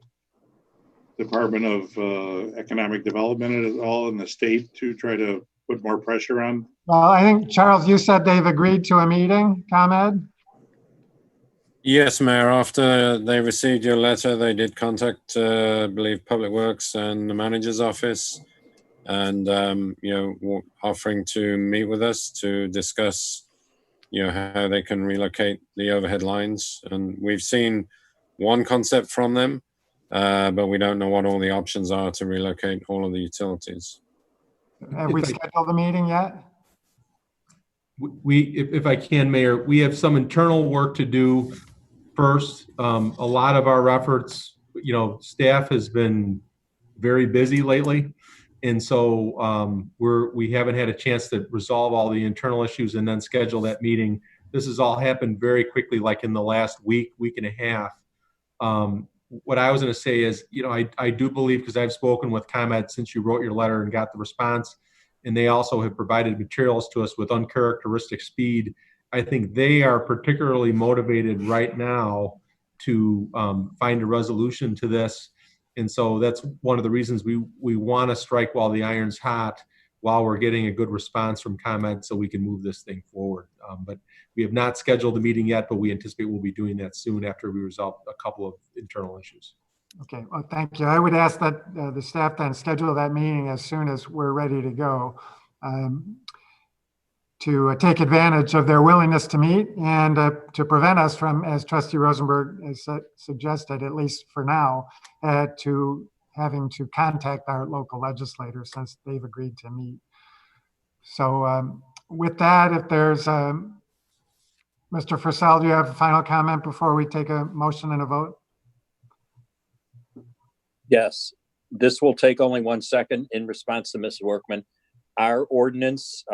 Department of Economic Development at all in the state to try to put more pressure on? Well, I think, Charles, you said they've agreed to a meeting, ComEd? Yes, Mayor. After they received your letter, they did contact, I believe, Public Works and the manager's office, and offering to meet with us to discuss, how they can relocate the overhead lines. And we've seen one concept from them, but we don't know what all the options are to relocate all of the utilities. Have we scheduled the meeting yet? If I can, Mayor, we have some internal work to do first. A lot of our efforts, staff has been very busy lately. And so we haven't had a chance to resolve all the internal issues and then schedule that meeting. This has all happened very quickly, like in the last week and a half. What I was going to say is, I do believe, because I've spoken with ComEd since you wrote your letter and got the response, and they also have provided materials to us with uncharacteristic speed. I think they are particularly motivated right now to find a resolution to this. And so that's one of the reasons we want to strike while the iron's hot while we're getting a good response from ComEd so we can move this thing forward. But we have not scheduled the meeting yet, but we anticipate we'll be doing that soon after we resolve a couple of internal issues. Okay, well, thank you. I would ask that the staff then schedule that meeting as soon as we're ready to go, to take advantage of their willingness to meet and to prevent us from, as Trustee Rosenberg has suggested, at least for now, to having to contact our local legislators since they've agreed to meet. So with that, if there's, Mr. Fursell, do you have a final comment before we take a motion and a vote? Yes, this will take only 1 second in response to Ms. Workman. Our ordinance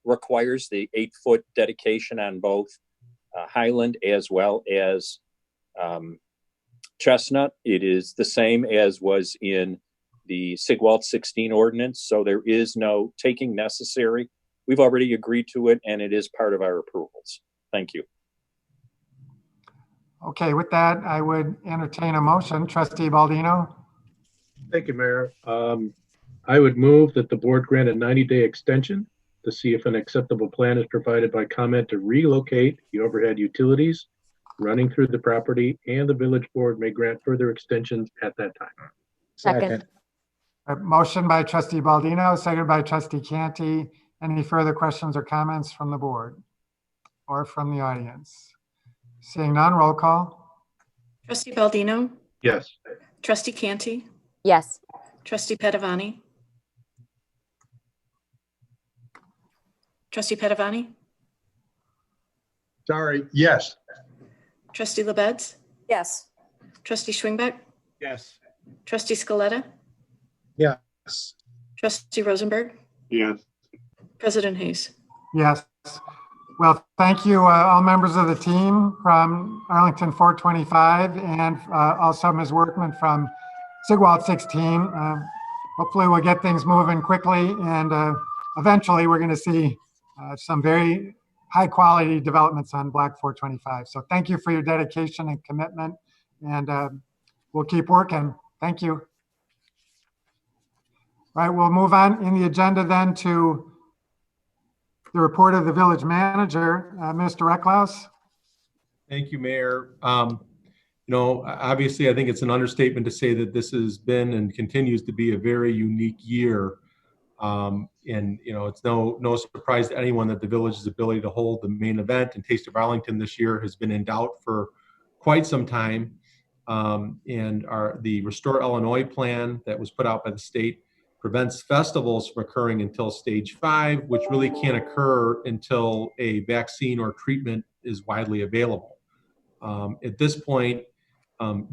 requires the 8-foot dedication on both Highland as well as Chestnut. It is the same as was in the Sigwalt 16 ordinance, so there is no taking necessary. We've already agreed to it, and it is part of our approvals. Thank you. Okay, with that, I would entertain a motion. Trustee Baldino. Thank you, Mayor. I would move that the board grant a 90-day extension to see if an acceptable plan is provided by ComEd to relocate the overhead utilities running through the property, and the village board may grant further extensions at that time. Second. A motion by Trustee Baldino, seconded by Trustee Canty. Any further questions or comments from the board or from the audience? Seeing none, roll call. Trustee Baldino, Yes. Trustee Canty, Yes. Trustee Padovani, Trustee Padovani, Sorry, yes. Trustee LaBedz, Yes. Trustee Schwingbeck, Yes. Trustee Scaletta, Yes. Trustee Rosenberg, Yes. President Hayes. Yes. Well, thank you, all members of the team from Arlington 425 and also Ms. Workman from Sigwalt 16. Hopefully we'll get things moving quickly, and eventually we're going to see some very high quality developments on Block 425. So thank you for your dedication and commitment, and we'll keep working. Thank you. All right, we'll move on in the agenda then to the report of the village manager, Mr. Recklaus. Thank you, Mayor. You know, obviously, I think it's an understatement to say that this has been and continues to be a very unique year. And, you know, it's no surprise to anyone that the village's ability to hold the main event and Taste of Arlington this year has been in doubt for quite some time. And the Restore Illinois plan that was put out by the state prevents festivals from occurring until stage 5, which really can't occur until a vaccine or treatment is widely available. At this point,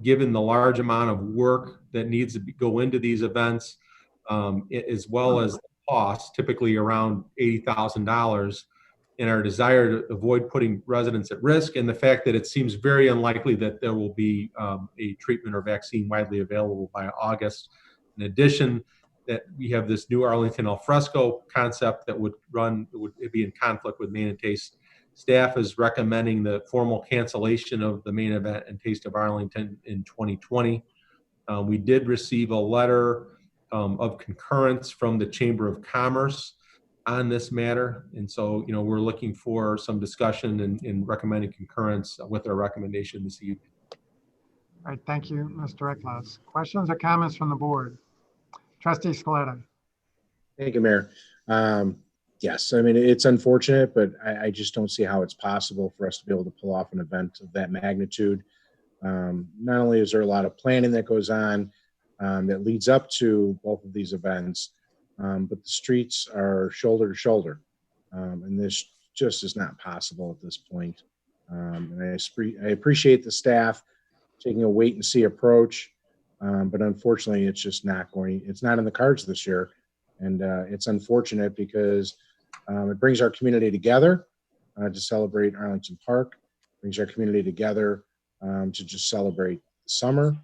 given the large amount of work that needs to go into these events, as well as the cost, typically around $80,000, and our desire to avoid putting residents at risk, and the fact that it seems very unlikely that there will be a treatment or vaccine widely available by August. In addition, that we have this new Arlington Alfresco concept that would be in conflict with Main and Taste. Staff is recommending the formal cancellation of the main event and Taste of Arlington in 2020. We did receive a letter of concurrence from the Chamber of Commerce on this matter. And so, you know, we're looking for some discussion and recommending concurrence with our recommendation this evening. All right, thank you, Mr. Recklaus. Questions or comments from the board? Trustee Scaletta. Thank you, Mayor. Yes, I mean, it's unfortunate, but I just don't see how it's possible for us to be able to pull off an event of that magnitude. Not only is there a lot of planning that goes on that leads up to both of these events, but the streets are shoulder to shoulder. And this just is not possible at this point. And I appreciate the staff taking a wait and see approach. But unfortunately, it's just it's not in the cards this year. And it's unfortunate because it brings our community together to celebrate Arlington Park, brings our community together to just celebrate the summer.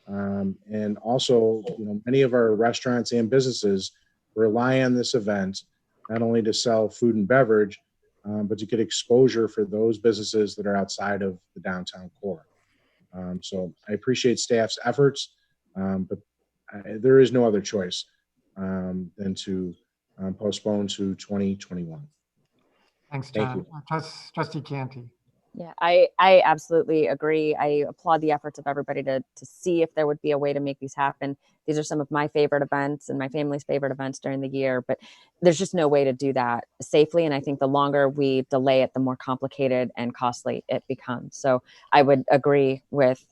And also, you know, many of our restaurants and businesses rely on this event, not only to sell food and beverage, but to get exposure for those businesses that are outside of the downtown core. So I appreciate staff's efforts, but there is no other choice than to postponed to 2021. Thanks, Thank John. you. Trustee Canty. Yeah, I absolutely agree. I applaud the efforts of everybody to see if there would be a way to make these happen. These are some of my favorite events and my family's favorite events during the year, but there's just no way to do that safely. And I think the longer we delay it, the more complicated and costly it becomes. So I would agree with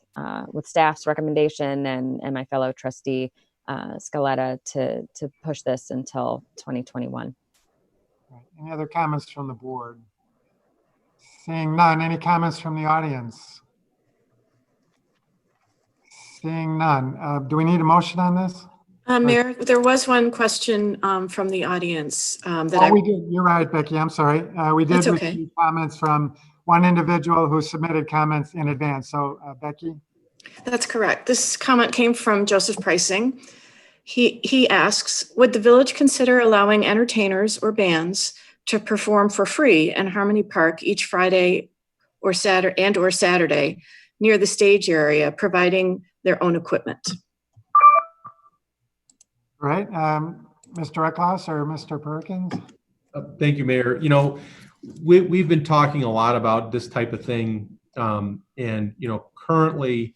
staff's recommendation and my fellow trustee Scaletta to push this until 2021. Right. Any other comments from the board? Seeing none, any comments from the audience? Seeing none. Do we need a motion on this? Mayor, there was one question from the audience that we did. You're right, Becky. I'm sorry. We did That's okay. receive comments from one individual who submitted comments in advance. So, Becky? That's correct. This comment came from Joseph Pricing. He asks, would the village consider allowing entertainers or bands to perform for free in Harmony Park each Friday or Saturday near the stage area, providing their own equipment? Right. Mr. Eckloss or Mr. Perkins? Thank you, Mayor. You know, we've been talking a lot about this type of thing. And, you know, currently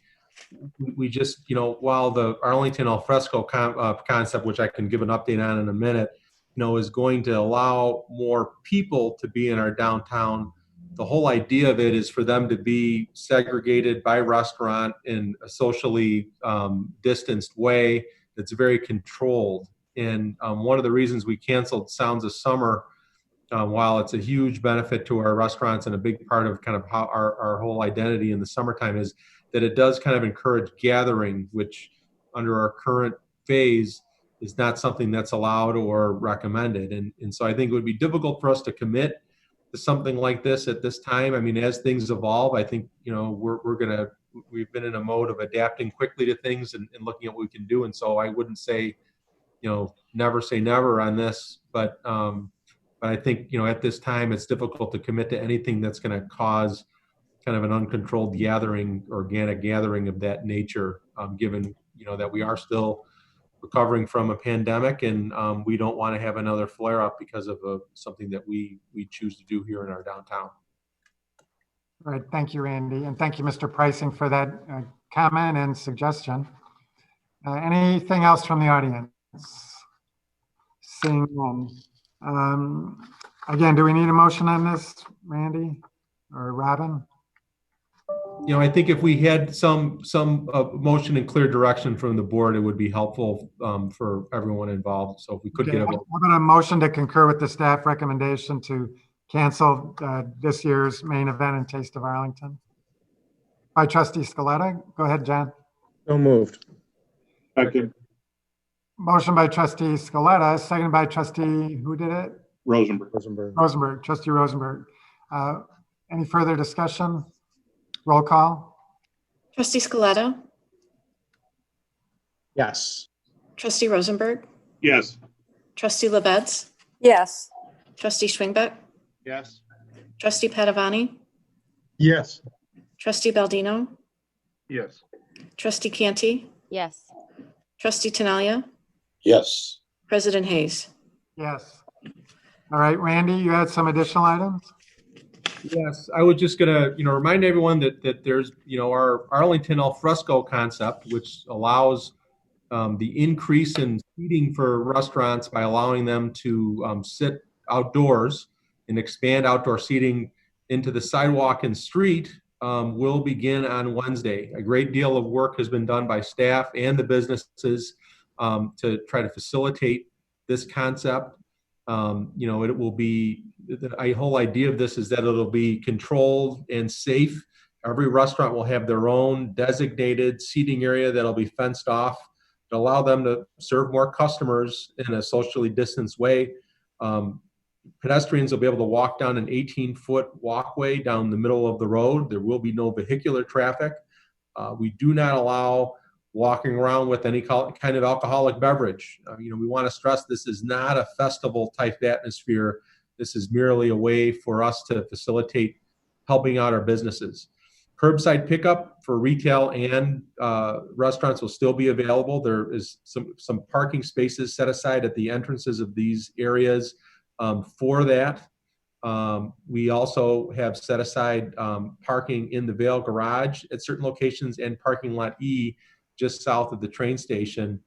we just, you know, while the Arlington al fresco concept, which I can give an update on in a minute, you know, is going to allow more people to be in our downtown. The whole idea of it is for them to be segregated by restaurant in a socially distanced way that's very controlled. And one of the reasons we canceled Sounds of Summer, while it's a huge benefit to our restaurants and a big part of kind of how our whole identity in the summertime, is that it does kind of encourage gathering, which under our current phase is not something that's allowed or recommended. And so I think it would be difficult for us to commit to something like this at this time. I mean, as things evolve, I think, you know, we've been in a mode of adapting quickly to things and looking at what we can do. And so I wouldn't say, you know, never say never on this, but I think, you know, at this time, it's difficult to commit to anything that's going to cause kind of an uncontrolled gathering, organic gathering of that nature, given, you know, that we are still recovering from a pandemic, and we don't want to have another flare up because of something that we choose to do here in our downtown. All right. Thank you, Randy. And thank you, Mr. Pricing, for that comment and suggestion. Anything else from the audience? Seeing none. Again, do we need a motion on this, Randy or Robin? You know, I think if we had some motion and clear direction from the board, it would be helpful for everyone involved. So if we could get how about a motion to concur with the staff recommendation to cancel this year's main event in Taste of Arlington by Trustee Scaletta. Go ahead, John. So moved. Second. Motion by Trustee Scaletta, second by Trustee, who did it? Rosenberg. Trustee Rosenberg. Any further discussion? Roll call. Trustee Scaletta? Yes. Trustee Rosenberg? Yes. Trustee LaBedz? Yes. Trustee Schwingbeck? Yes. Trustee Padovani? Yes. Trustee Baldino? Yes. Trustee Canty? Yes. Trustee Tinaglia? Yes. President Hayes? Yes. All right, Randy, you had some additional items? Yes, I was just gonna, you know, remind everyone that there's, you know, our Arlington al fresco concept, which allows the increase in seating for restaurants by allowing them to sit outdoors and expand outdoor seating into the sidewalk and street will begin on Wednesday. A great deal of work has been done by staff and the businesses to try to facilitate this concept. You know, it will be, the whole idea of this is that it'll be controlled and safe. Every restaurant will have their own designated seating area that'll be fenced off to allow them to serve more customers in a socially distanced way. Pedestrians will be able to walk down an 18-foot walkway down the middle of the road. There will be no vehicular traffic. We do not allow walking around with any kind of alcoholic beverage. You know, we want to stress this is not a festival type atmosphere. This is merely a way for us to facilitate helping out our businesses. Curbside pickup for retail and restaurants will still be available. There is some parking spaces set aside at the entrances of these areas for that. We also have set aside parking in the Vale Garage at certain locations and parking lot E just south of the train station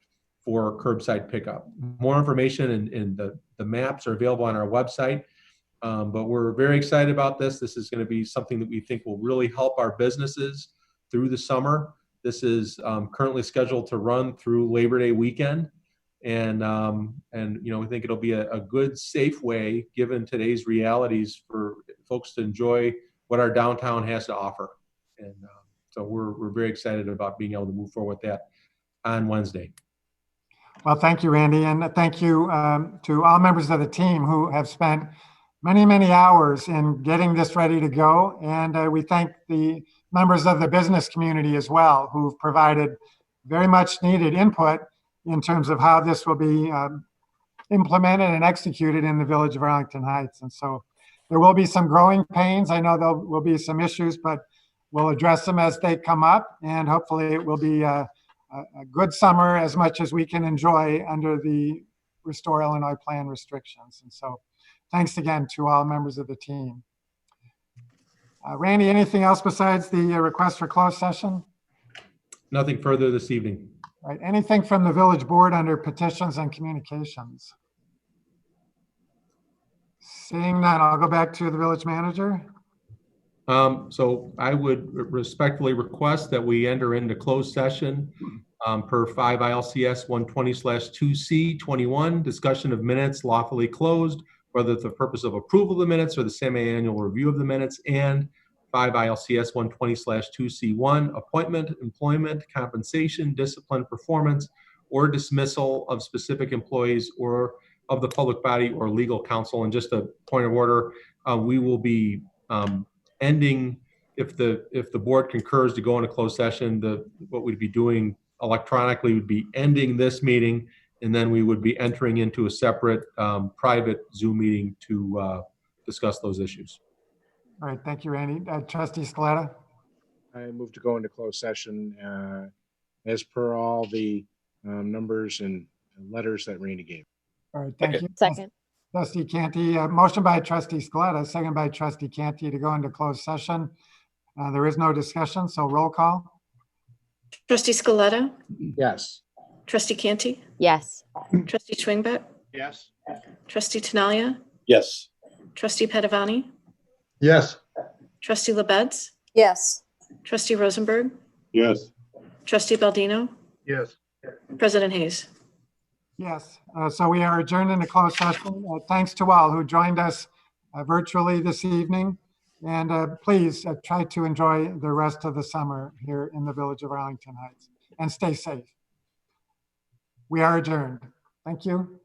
for curbside pickup. More information and the maps are available on our website. But we're very excited about this. This is going to be something that we think will really help our businesses through the summer. This is currently scheduled to run through Labor Day weekend. And you know, we think it'll be a good, safe way, given today's realities, for folks to enjoy what our downtown has to offer. And so we're very excited about being able to move forward with that on Wednesday. Well, thank you, Randy. And thank you to all members of the team who have spent many hours in getting this ready to go. And we thank the members of the business community as well, who've provided very much needed input in terms of how this will be implemented and executed in the village of Arlington Heights. And so there will be some growing pains. I know there will be some issues, but we'll address them as they come up. And hopefully it will be a good summer, as much as we can enjoy under the Restore Illinois Plan restrictions. And so thanks again to all members of the team. Randy, anything else besides the request for closed session? Nothing further this evening. All right, anything from the village board under petitions and communications? Seeing none, I'll go back to the village manager. So I would respectfully request that we enter into closed session per 5 ILCS 120/2C21, discussion of minutes lawfully closed, whether for the purpose of approval of the minutes or the semi-annual review of the minutes, and 5 ILCS 120/2C1, appointment, employment, compensation, discipline, performance, or dismissal of specific employees or of the public body or legal counsel. And just a point of order, we will be ending, if the board concurs to go into closed session, what we'd be doing electronically would be ending this meeting, and then we would be entering into a separate private Zoom meeting to discuss those issues. All right, thank you, Randy. Trustee Scaletta? I move to go into closed session as per all the numbers and letters that Randy gave. All right, thank you. Second. Trustee Canty, motion by Trustee Scaletta, second by Trustee Canty to go into closed session. There is no discussion, so roll call. Trustee Scaletta? Yes. Trustee Canty? Yes. Trustee Schwingbeck? Yes. Trustee Tinaglia? Yes. Trustee Padovani? Yes. Trustee LaBedz? Yes. Trustee Rosenberg? Yes. Trustee Baldino? Yes. President Hayes? Yes, so we are adjourned into closed session. Thanks to all who joined us virtually this evening. And please try to enjoy the rest of the summer here in the village of Arlington Heights and stay safe. We are adjourned. Thank you.